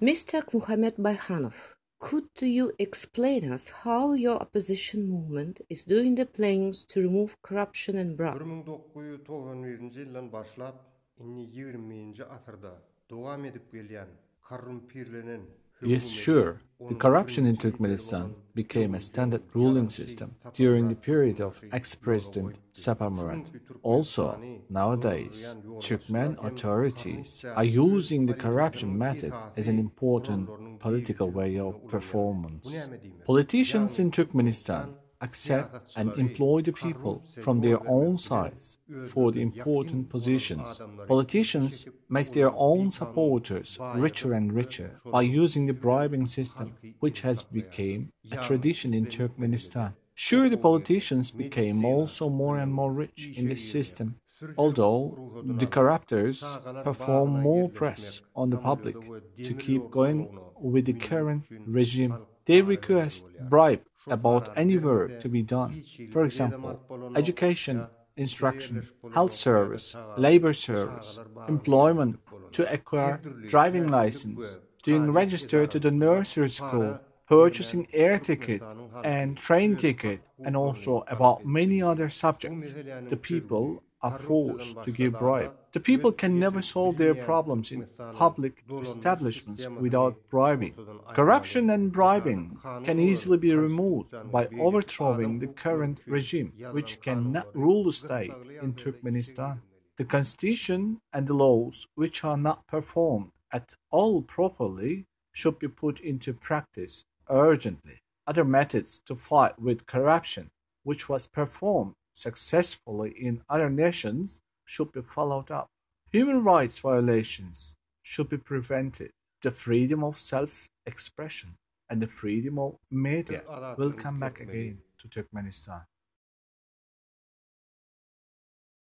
Mr. Akmuhammet Bayhanov, could you explain us how your opposition movement is doing the plans to remove corruption and bribe? 1991-yıldan başlap, 20. asırda devam edip gelen korrumpirlenen Yes, sure. The corruption in Turkmenistan became a standard ruling system during the period of ex-president Saparmurat. Also, nowadays, Turkmen authorities are using the corruption method as an important political way of performance. Politicians in Turkmenistan accept and employ the people from their own sides for the important positions. Politicians make their own supporters richer and richer by using the bribing system, which has become a tradition in Turkmenistan. Sure, the politicians became also more and more rich in this system, although the corruptors perform more press on the public to keep going with the current regime. They request bribe about any work to be done. For example, education, instruction, health service, labor service, employment, to acquire driving license, doing register to the nursery school, purchasing air ticket and train ticket, and also about many other subjects. The people are forced to give bribe. The people can never solve their problems in public establishments without bribing. Corruption and bribing can easily be removed by overthrowing the current regime, which cannot rule the state in Turkmenistan. The constitution and the laws which are not performed at all properly should be put into practice urgently. Other methods to fight with corruption, which was performed successfully in other nations, should be followed up. Human rights violations should be prevented. The freedom of self-expression and the freedom of media will come back again to Turkmenistan.